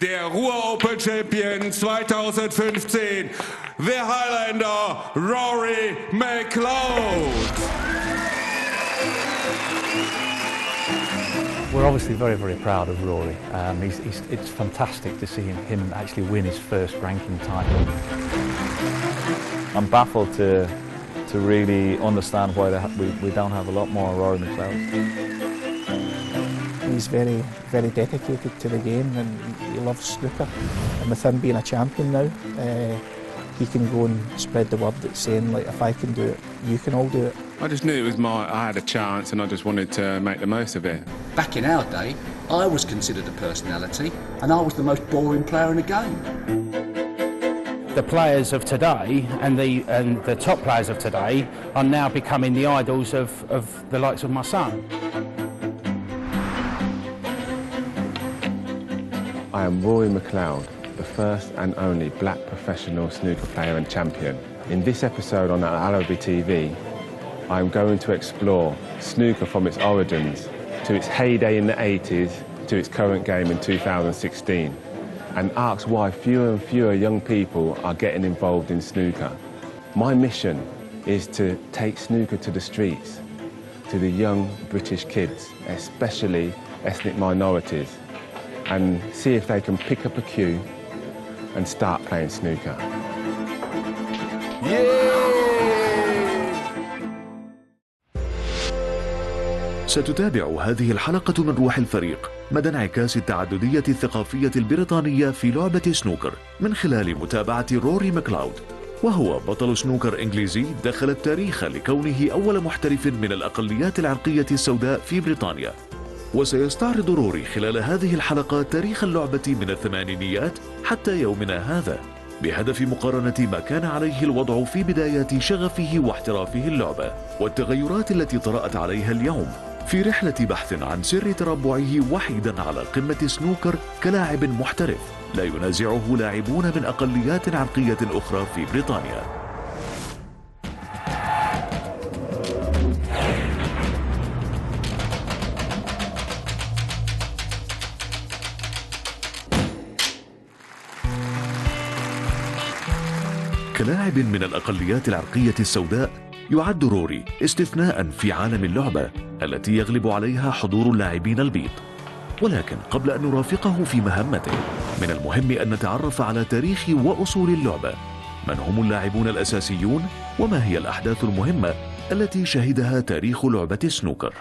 der Ruhr Open Champion 2015, the Highlander Rory Mcleod. We're obviously very, very proud of Rory. It's fantastic to see him actually win his first ranking title. I'm baffled to really understand why we don't have a lot more Rory Mcleod. He's very, very dedicated to the game and he loves snooker. And with him being a champion now, he can go and spread the word that's saying, like, if I can do it, you can all do it. I just knew it was I had a chance and I just wanted to make the most of it. Back in our day, I was considered a personality and I was the most boring player in the game. The players of today and the top players of today are now becoming the idols of the likes of my son. I am Rory Mcleod, the first and only black professional snooker player and champion. In this episode on العربي TV, I am going to explore snooker from its origins to its heyday in the 80s to its current game in 2016, and ask why fewer and fewer young people are getting involved in snooker. My mission is to take snooker to the streets, to the young British kids, especially ethnic minorities, and see if they can pick up a cue and start playing snooker. ستتابع هذه الحلقة من روح الفريق مدى انعكاس التعددية الثقافية البريطانية في لعبة سنوكر من خلال متابعة روري مكلاود، وهو بطل سنوكر إنجليزي دخل التاريخ لكونه أول محترف من الأقليات العرقية السوداء في بريطانيا. وسيستعرض روري خلال هذه الحلقة تاريخ اللعبة من الثمانينيات حتى يومنا هذا، بهدف مقارنة ما كان عليه الوضع في بدايات شغفه واحترافه اللعبة والتغيرات التي طرأت عليها اليوم، في رحلة بحث عن سر تربعه وحيدا على قمة سنوكر كلاعب محترف لا ينازعه لاعبون من أقليات عرقية أخرى في بريطانيا. كلاعب من الأقليات العرقية السوداء يعد روري استثناء في عالم اللعبة التي يغلب عليها حضور اللاعبين البيض. ولكن قبل أن نرافقه في مهمته من المهم أن نتعرف على تاريخ وأصول اللعبة، من هم اللاعبون الأساسيون وما هي الأحداث المهمة التي شهدها تاريخ لعبة سنوكر.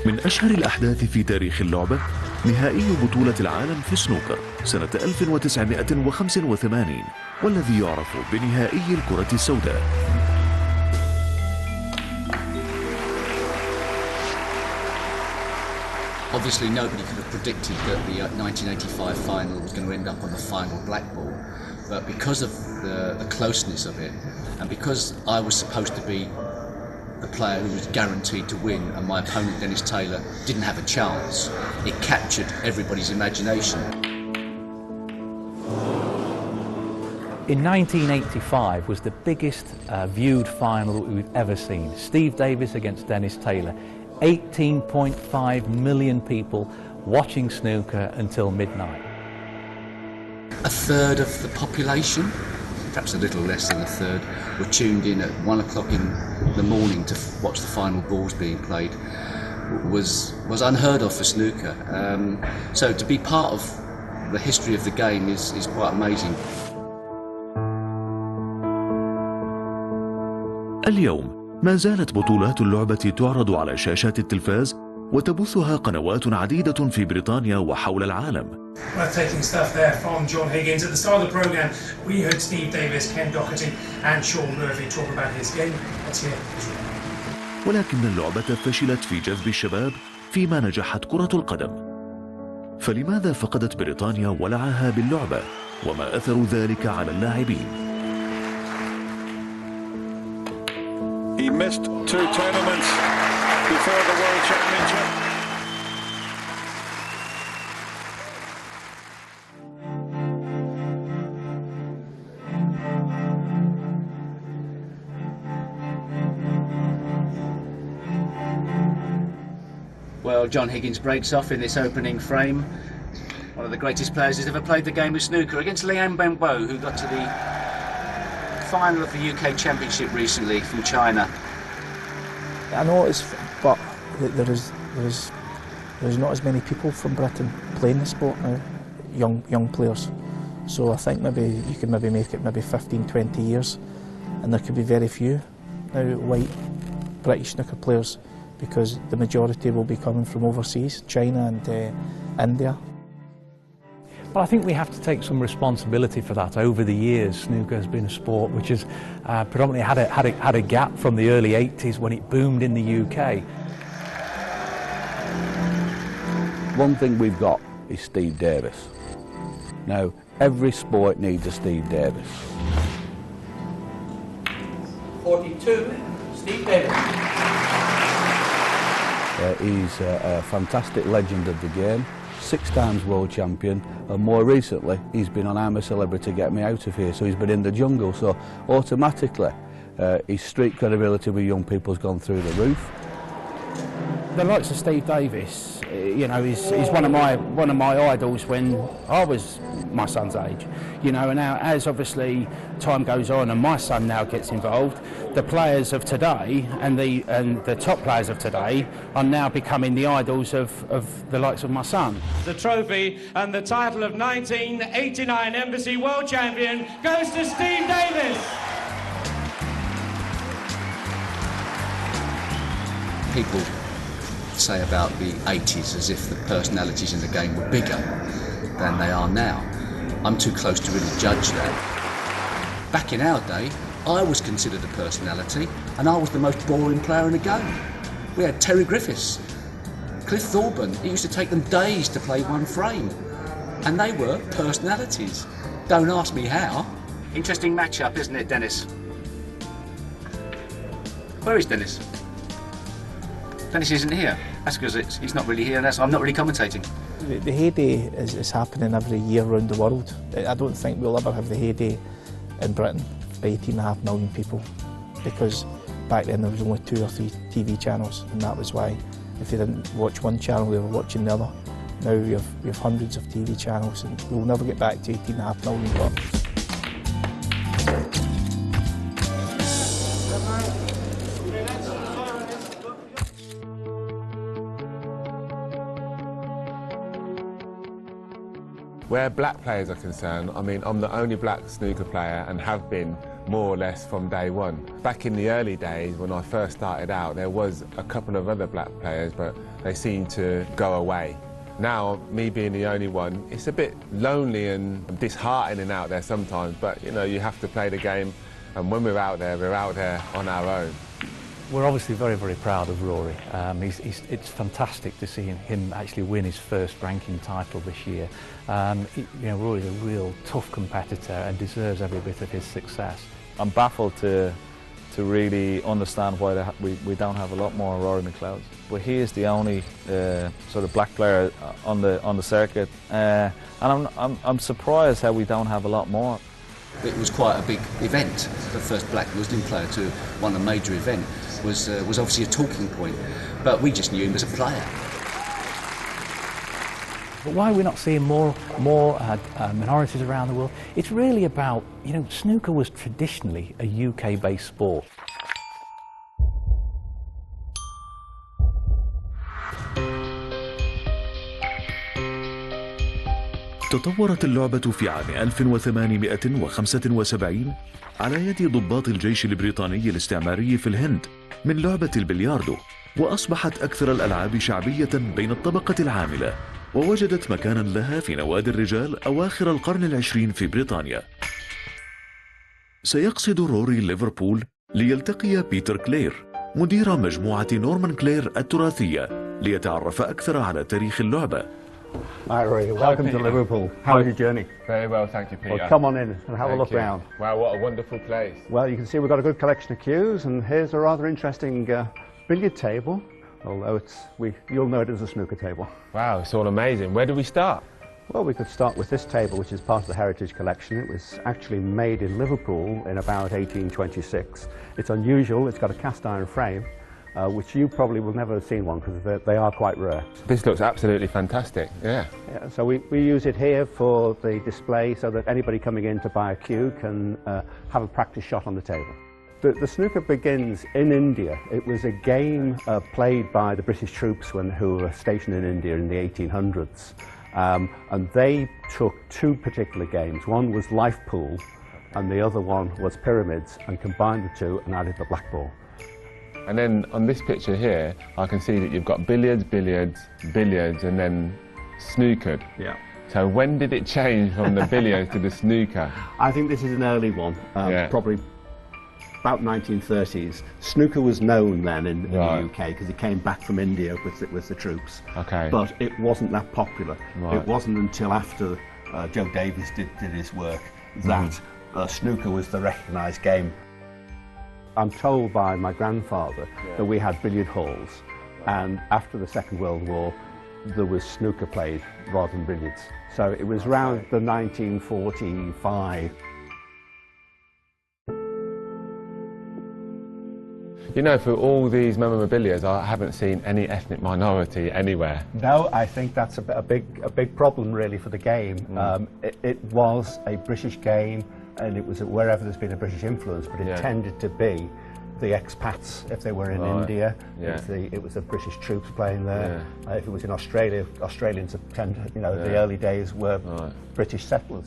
من أشهر الأحداث في تاريخ اللعبة نهائي بطولة العالم في سنوكر سنة 1985 والذي يعرف بنهائي الكرة السوداء. Obviously nobody could have predicted that the 1985 final was going to end up on the final black ball, but because of the closeness of it and because I was supposed to be the player who was guaranteed to win and my opponent Dennis Taylor didn't have a chance, it captured everybody's imagination. In 1985 was the biggest viewed final that we've ever seen. Steve Davis against Dennis Taylor. 18.5 million people watching snooker until midnight. A third of the population, perhaps a little less than a third, were tuned in at 1 o'clock in the morning to watch the final balls being played. Was unheard of for snooker. So to be part of the history of the game is quite amazing. اليوم ما زالت بطولات اللعبة تعرض على شاشات التلفاز وتبثها قنوات عديدة في بريطانيا وحول العالم. Breathtaking stuff there from John Higgins. At the start of the programme, we heard Steve Davis, Ken Doherty and Sean Murphy talk about his game. Let's hear his report. ولكن اللعبة فشلت في جذب الشباب فيما نجحت كرة القدم. فلماذا فقدت بريطانيا ولعها باللعبة؟ وما أثر ذلك على اللاعبين؟ He missed 2 tournaments before the World Championship. Well, John Higgins breaks off in this opening frame. One of the greatest players who's ever played the game of snooker against Liang Benbo, who got to the final of the UK Championship recently from China. I know but there's not as many people from Britain playing the sport now, young players. So I think maybe you can maybe make it maybe 15, 20 years, and there could be very few now white British snooker players, because the majority will be coming from overseas, China and India. But I think we have to take some responsibility for that. Over the years, snooker has been a sport which has predominantly had a gap from the early 80s when it boomed in the UK. One thing we've got is Steve Davis. Now, every sport needs a Steve Davis. 42, Steve Davis. He's a fantastic legend of the game, 6 times world champion, and more recently he's been on I'm a Celebrity, Get Me Out of Here, so he's been in the jungle, so automatically his street credibility with young people has gone through the roof. The likes of Steve Davis, you know, is one of my idols when I was my son's age. You know, and now as obviously time goes on and my son now gets involved, the players of today and the top players of today are now becoming the idols of the likes of my son. The trophy and the title of 1989 Embassy World Champion goes to Steve Davis. People say about the 80s as if the personalities in the game were bigger than they are now. I'm too close to really judge that. Back in our day, I was considered a personality, and I was the most boring player in the game. We had Terry Griffiths, Cliff Thorburn. It used to take them days to play one frame, and they were personalities. Don't ask me how. Interesting matchup, isn't it, Dennis? Where is Dennis? Dennis isn't here. That's because he's not really here, and I'm not really commentating. The heyday is happening every year around the world. I don't think we'll ever have the heyday in Britain for 18.5 million people, because back then there was only 2 or 3 TV channels, and that was why if they didn't watch one channel they were watching the other. Now we have hundreds of TV channels, and we'll never get back to 18.5 million. But where black players are concerned, I mean, I'm the only black snooker player and have been more or less from day one. Back in the early days when I first started out, there was a couple of other black players, but they seemed to go away. Now, me being the only one, it's a bit lonely and disheartening out there sometimes, but you know, you have to play the game, and when we're out there on our own. We're obviously very, very proud of Rory. It's fantastic to see him actually win his first ranking title this year. You know, Rory's a real tough competitor and deserves every bit of his success. I'm baffled to really understand why we don't have a lot more Rory Mcleods. But he is the only sort of black player on the circuit, and I'm surprised how we don't have a lot more. It was quite a big event. The first black Muslim player to win a major event was obviously a talking point, but we just knew him as a player. But why are we not seeing more minorities around the world? It's really about, you know, snooker was traditionally a UK-based sport. تطورت اللعبة في عام 1875 على يد ضباط الجيش البريطاني الاستعماري في الهند من لعبة البلياردو، وأصبحت أكثر الألعاب شعبية بين الطبقة العاملة، ووجدت مكانا لها في نوادي الرجال أواخر القرن العشرين في بريطانيا. سيقصد روري ليفربول ليلتقي بيتر كلير مدير مجموعة نورمان كلير التراثية ليتعرف أكثر على تاريخ اللعبة. Hi Rory, welcome to Liverpool. How was your journey? Very well, thank you, Peter. Well, come on in and have a look round. Wow, what a wonderful place. Well, you can see we've got a good collection of cues, and here's a rather interesting billiard table, although you'll know it as a snooker table. Wow, it's all amazing. Where do we start? Well, we could start with this table, which is part of the Heritage Collection. It was actually made in Liverpool in about 1826. It's unusual, it's got a cast iron frame, which you probably will never have seen one because they are quite rare. This looks absolutely fantastic, yeah. So we use it here for the display so that anybody coming in to buy a cue can have a practice shot on the table. The snooker begins in India. It was a game played by the British troops who were stationed in India in the 1800s. And they took two particular games. One was life pool and the other one was pyramids, and combined the two and added the black ball. And then on this picture here, I can see that you've got billiards, billiards, billiards, and then snookered. Yeah. So when did it change from the billiards to the snooker? I think this is an early one, probably about 1930s. Snooker was known then in the UK because it came back from India with the troops. Okay. But it wasn't that popular. Right. It wasn't until after Joe Davis did his work that snooker was the recognised game. I'm told by my grandfather that we had billiard halls, and after the Second World War there was snooker played rather than billiards. So it was around the 1945. You know, for all these memorabilia, I haven't seen any ethnic minority anywhere. No, I think that's a big problem really for the game. It was a British game, and it was wherever there's been a British influence, but it tended to be the expats if they were in India. It was the British troops playing there. If it was in Australia, Australians tend, the early days were British settlers.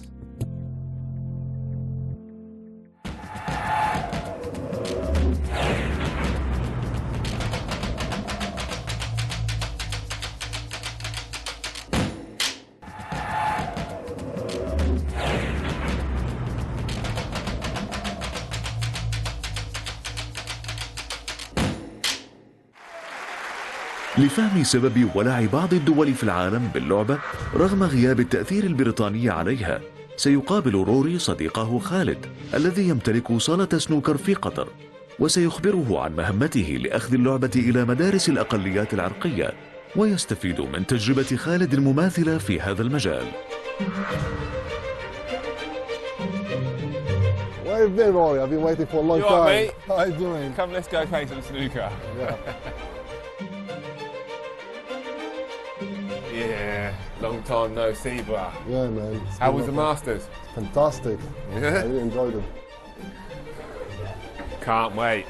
لفهم سبب ولع بعض الدول في العالم باللعبة رغم غياب التأثير البريطاني عليها، سيقابل روري صديقه خالد الذي يمتلك صالة سنوكر في قطر، وسيخبره عن مهمته لأخذ اللعبة إلى مدارس الأقليات العرقية، ويستفيد من تجربة خالد المماثلة في هذا المجال. Where have you been, Rory? I've been waiting for a long time. Mate? How are you doing? Come, let's go play some snooker. Yeah, long time no see, bruh. Yeah, man. How was the Masters? Fantastic. Yeah? I really enjoyed them. Can't wait.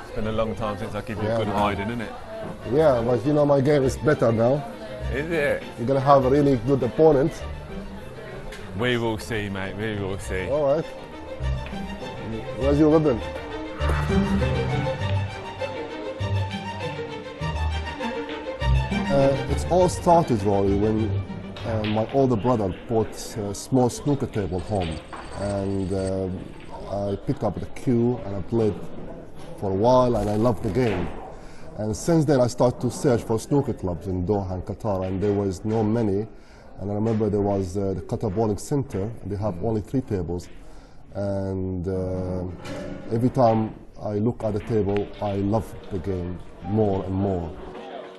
It's been a long time since I give you a good hiding, isn't it? Yeah, but you know my game is better now. Is it? You're going to have a really good opponent. We will see, mate. We will see. All right. Where's your ribbon? It's all started, Rory, when my older brother bought a small snooker table home, and I picked up the cue and I played for a while, and I loved the game. And since then I started to search for snooker clubs in Doha and Qatar, and there was no many. And I remember there was the Qatar Bowling Center, and they have only 3 tables. And every time I look at the table, I love the game more and more.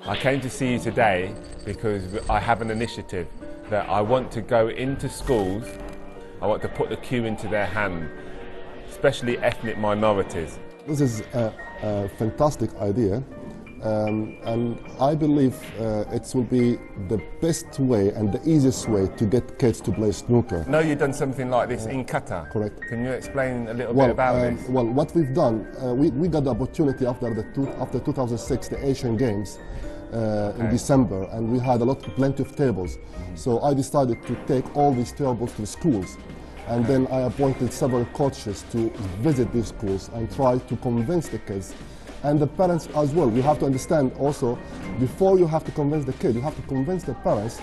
I came to see you today because I have an initiative that I want to go into schools. I want to put the cue into their hand, especially ethnic minorities. This is a fantastic idea, and I believe it will be the best way and the easiest way to get kids to play snooker. I know you've done something like this in Qatar. Correct. Can you explain a little bit about this? Well, what we've done, we got the opportunity after 2006, the Asian Games in December, and we had plenty of tables. So I decided to take all these tables to the schools. And then I appointed several coaches to visit these schools and try to convince the kids and the parents as well. You have to understand also, before you have to convince the kid, you have to convince the parents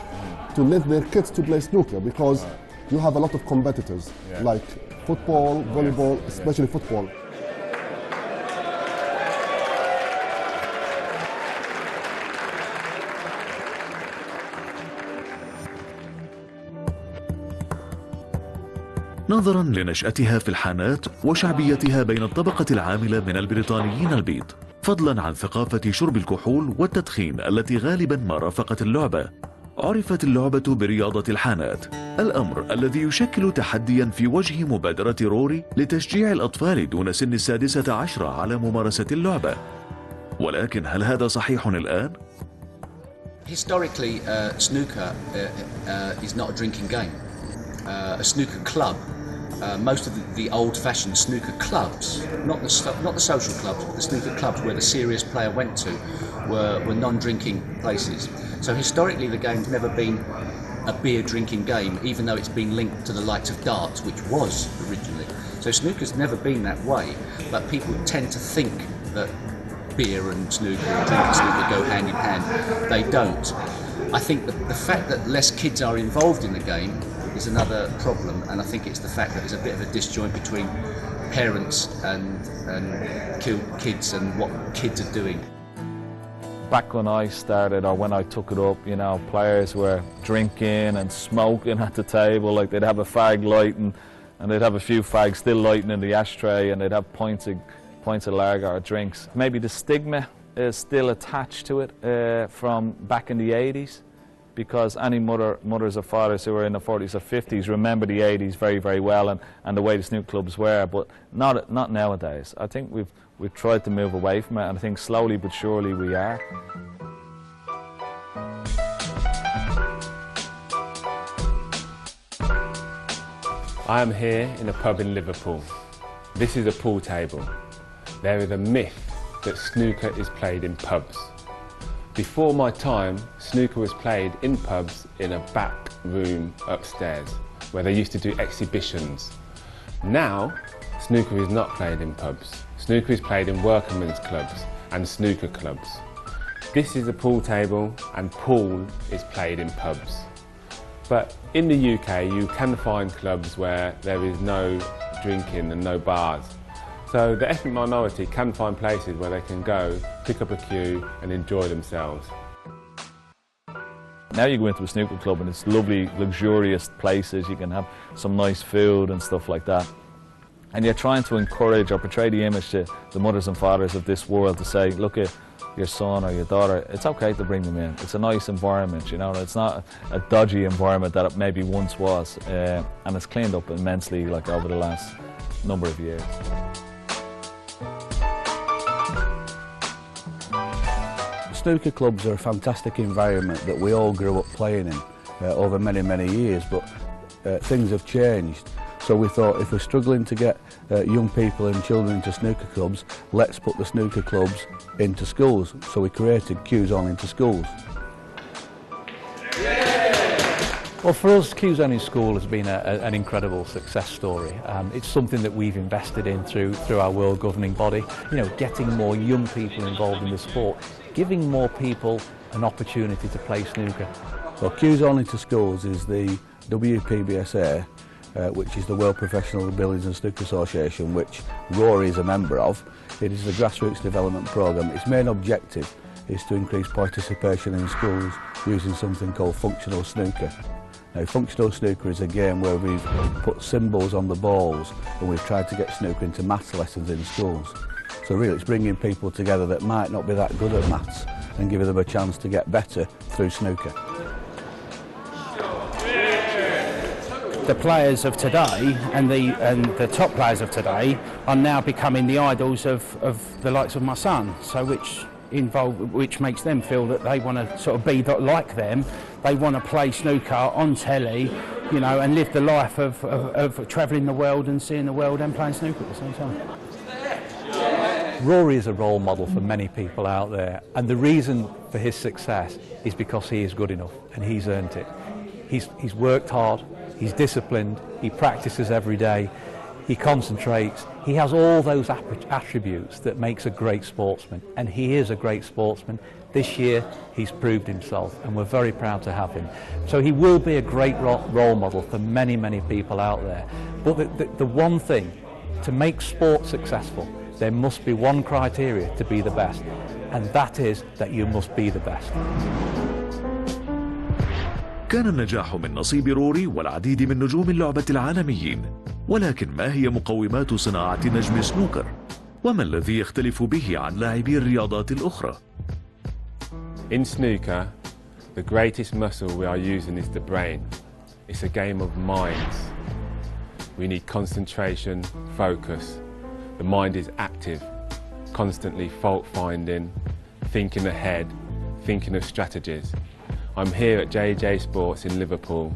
to let their kids to play snooker, because you have a lot of competitors like football, volleyball, especially football. نظراً لنشأتها في الحانات وشعبيتها بين الطبقة العاملة من البريطانيين البيض، فضلاً عن ثقافة شرب الكحول والتدخين التي غالباً ما رافقت اللعبة، عرفت اللعبة برياضة الحانات، الأمر الذي يشكل تحديا في وجه مبادرة روري لتشجيع الأطفال دون سن 16 على ممارسة اللعبة. ولكن هل هذا صحيح الآن؟ Historically, snooker is not a drinking game. A snooker club, most of the old-fashioned snooker clubs, not the social clubs, but the snooker clubs where the serious player went to, were non-drinking places. So historically, the game's never been a beer-drinking game, even though it's been linked to the likes of darts, which was originally. So snooker's never been that way, but people tend to think that beer and snooker and drinking snooker go hand in hand. They don't. I think that the fact that less kids are involved in the game is another problem, and I think it's the fact that there's a bit of a disjoint between parents and kids and what kids are doing. Back when I started, or when I took it up, you know, players were drinking and smoking at the table. Like, they'd have a fag lighting, and they'd have a few fags still lighting in the ashtray, and they'd have pints of lager or drinks. Maybe the stigma is still attached to it from back in the 80s, because any mothers or fathers who were in the 40s or 50s remember the 80s very, very well, and the way the snooker clubs were, but not nowadays. I think we've tried to move away from it, and I think slowly but surely we are. I am here in a pub in Liverpool. This is a pool table. There is a myth that snooker is played in pubs. Before my time, snooker was played in pubs in a back room upstairs, where they used to do exhibitions. Now, snooker is not played in pubs. Snooker is played in workmen's clubs and snooker clubs. This is a pool table, and pool is played in pubs. But in the UK, you can find clubs where there is no drinking and no bars. So the ethnic minority can find places where they can go, pick up a cue and enjoy themselves. Now you go into a snooker club and it's lovely, luxurious places. You can have some nice food and stuff like that. And you're trying to encourage or portray the image to the mothers and fathers of this world to say, look at your son or your daughter, it's okay to bring them in. It's a nice environment, you know, it's not a dodgy environment that it maybe once was. And it's cleaned up immensely, like, over the last number of years. Snooker clubs are a fantastic environment that we all grew up playing in over many, many years, but things have changed. So we thought, if we're struggling to get young people and children into snooker clubs, let's put the snooker clubs into schools. So we created Q-Zone into schools. Well, for us, Q-Zone in school has been an incredible success story. It's something that we've invested in through our world governing body. You know, getting more young people involved in the sport, giving more people an opportunity to play snooker. Well, Q-Zone into schools is the WPBSA, which is the World Professional Billiards and Snooker Association, which Rory is a member of. It is a grassroots development programme. Its main objective is to increase participation in schools using something called functional snooker. Now, functional snooker is a game where we've put symbols on the balls and we've tried to get snooker into maths lessons in schools. So really it's bringing people together that might not be that good at maths and giving them a chance to get better through snooker. The players of today and the top players of today are now becoming the idols of the likes of my son, so which makes them feel that they want to sort of be like them. They want to play snooker on telly, you know, and live the life of travelling the world and seeing the world and playing snooker at the same time. Rory is a role model for many people out there, and the reason for his success is because he is good enough and he's earned it. He's worked hard, he's disciplined, he practices every day, he concentrates, he has all those attributes that makes a great sportsman, and he is a great sportsman. This year he's proved himself and we're very proud to have him. So he will be a great role model for many, many people out there. But the one thing, to make sport successful, there must be one criteria to be the best, and that is that you must be the best. كان النجاح من نصيب روري والعديد من نجوم اللعبة العالميين، ولكن ما هي مقومات صناعة نجم سنوكر؟ وما الذي يختلف به عن لاعبي الرياضات الأخرى؟ In snooker, The greatest muscle we are using is the brain. It's a game of minds. We need concentration, focus. The mind is active, constantly fault finding, thinking ahead, thinking of strategies. I'm here at JJ Sports in Liverpool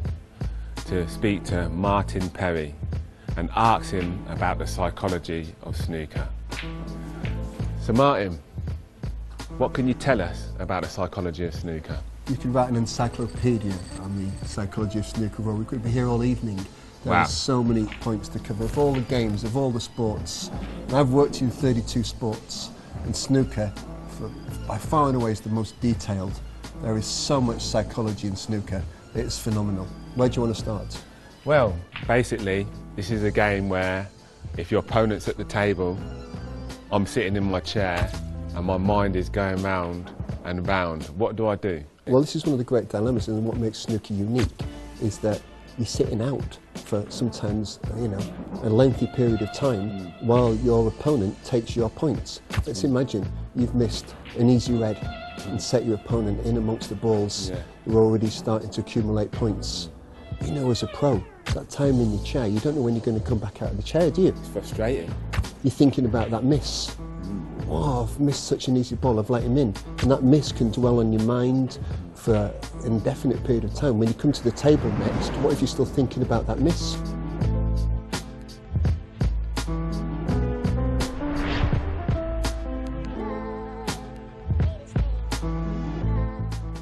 to speak to Martin Perry and ask him about the psychology of snooker. So Martin, what can you tell us about the psychology of snooker? You could write an encyclopedia on the psychology of snooker, where we could be here all evening. There are so many points to cover, of all the games, of all the sports. And I've worked in 32 sports, and snooker, by far and away, is the most detailed. There is so much psychology in snooker, it's phenomenal. Where do you want to start? Well, basically, this is a game where if your opponent's at the table, I'm sitting in my chair and my mind is going round and round. What do I do? Well, this is one of the great dilemmas, and what makes snooker unique is that you're sitting out for sometimes, you know, a lengthy period of time while your opponent takes your points. Let's imagine you've missed an easy red and set your opponent in amongst the balls. You're already starting to accumulate points. You know, as a pro, that time in your chair, you don't know when you're going to come back out of the chair, do you? It's frustrating. You're thinking about that miss. Oh, I've missed such an easy ball, I've let him in. And that miss can dwell on your mind for an indefinite period of time. When you come to the table next, what if you're still thinking about that miss?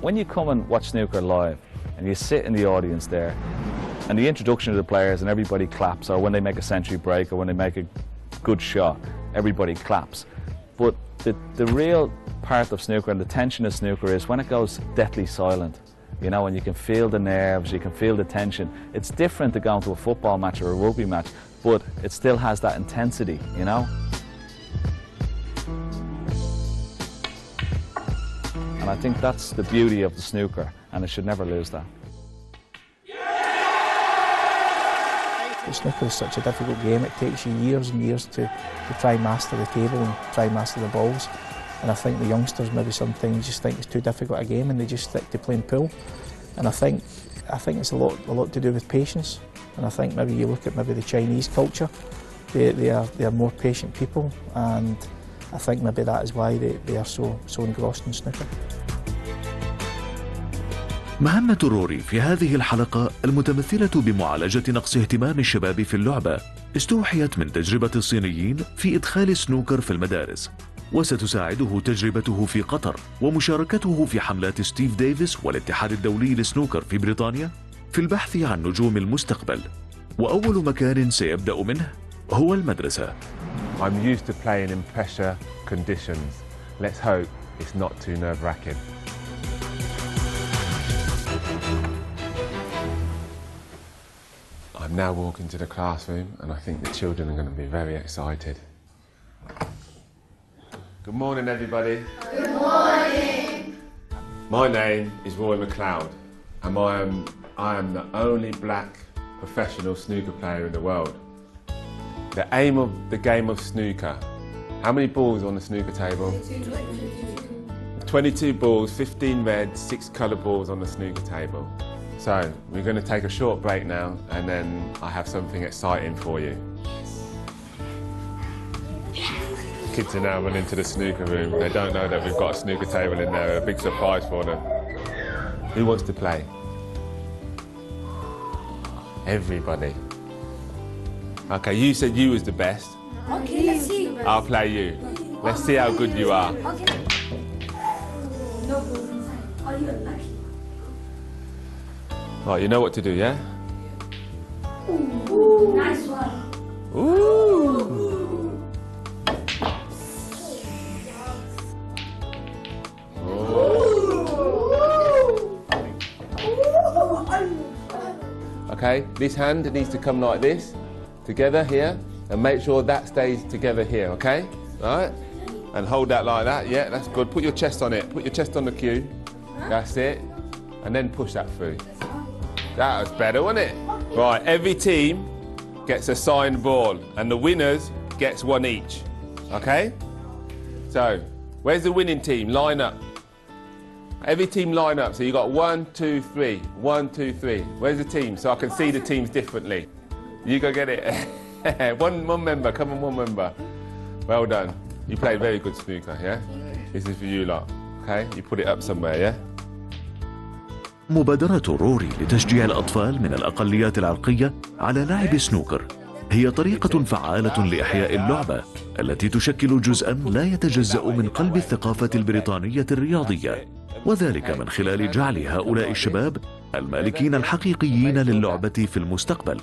When you come and watch snooker live and you sit in the audience there and the introduction of the players and everybody claps, or when they make a century break or when they make a good shot, everybody claps. But the real part of snooker and the tension of snooker is when it goes deathly silent, you know, and you can feel the nerves, you can feel the tension. It's different to going to a football match or a rugby match, but it still has that intensity, you know. And I think that's the beauty of the snooker, and it should never lose that. Snooker is such a difficult game. It takes you years and years to try and master the table and try and master the balls. And I think the youngsters maybe sometimes just think it's too difficult a game and they just stick to playing pool. And I think it's a lot to do with patience. And I think maybe you look at maybe the Chinese culture, they are more patient people, and I think maybe that is why they are so engrossed in snooker. مهمة روري في هذه الحلقة المتمثلة بمعالجة نقص اهتمام الشباب في اللعبة استوحيت من تجربة الصينيين في إدخال السنوكر في المدارس، وستساعده تجربته في قطر ومشاركته في حملات ستيف ديفيس والاتحاد الدولي للسنوكر في بريطانيا في البحث عن نجوم المستقبل. وأول مكان سيبدأ منه هو المدرسة. I'm used to playing in pressure conditions. Let's hope it's not too nerve-wracking. I'm now walking to the classroom and I think the children are going to be very excited. Good morning, everybody. Good morning. My name is Rory Mcleod and I am the only black professional snooker player in the world. The aim of the game of snooker, how many balls on the snooker table? 22 balls, 15 red, 6 colour balls on the snooker table. So, we're going to take a short break now and then I have something exciting for you. Kids are now running to the snooker room. They don't know that we've got a snooker table in there, a big surprise for them. Who wants to play? Everybody. Okay, you said you was the best. Okay, let's see. I'll play you. Let's see how good you are. Okay. No balls inside. Are you unlucky? Right, you know what to do, yeah? Ooh, nice one. Ooh. Okay, this hand needs to come like this, together here, and make sure that stays together here, okay? Right? And hold that like that, yeah, that's good. Put your chest on it, put your chest on the cue. That's it. And then push that through. That was better, wasn't it? Right, every team gets a signed ball, and the winners gets one each, okay? So, where's the winning team? Line up. Every team line up, so you got 1, 2, 3, 1, 2, 3. Where's the team? So I can see the teams differently. You go get it. one member, come on, one member. Well done. You played very good snooker, yeah? This is for you lot, okay? You put it up somewhere, yeah? مبادرة روري لتشجيع الأطفال من الأقليات العرقية على لعب سنوكر هي طريقة فعالة لإحياء اللعبة التي تشكل جزءاً لا يتجزأ من قلب الثقافة البريطانية الرياضية، وذلك من خلال جعل هؤلاء الشباب المالكين الحقيقيين للعبة في المستقبل،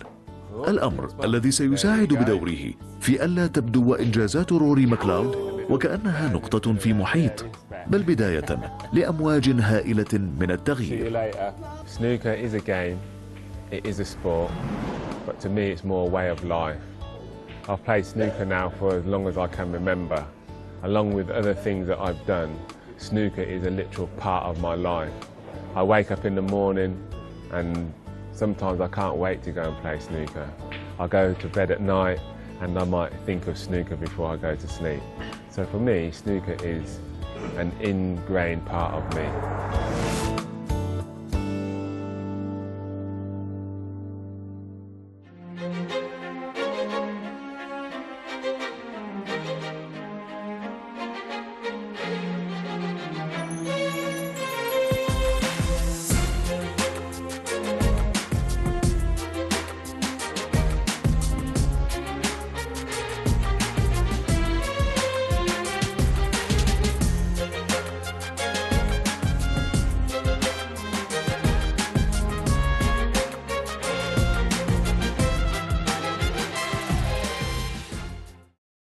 الأمر الذي سيساعد بدوره في ألا تبدو إنجازات روري ماكلاود وكأنها نقطة في محيط، بل بداية لأمواج هائلة من التغيير. Snooker is a game, it is a sport, but to me it's more a way of life. I've played snooker now for as long as I can remember. Along with other things that I've done, snooker is a literal part of my life. I wake up in the morning and sometimes I can't wait to go and play snooker. I go to bed at night and I might think of snooker before I go to sleep. So for me, snooker is an ingrained part of me.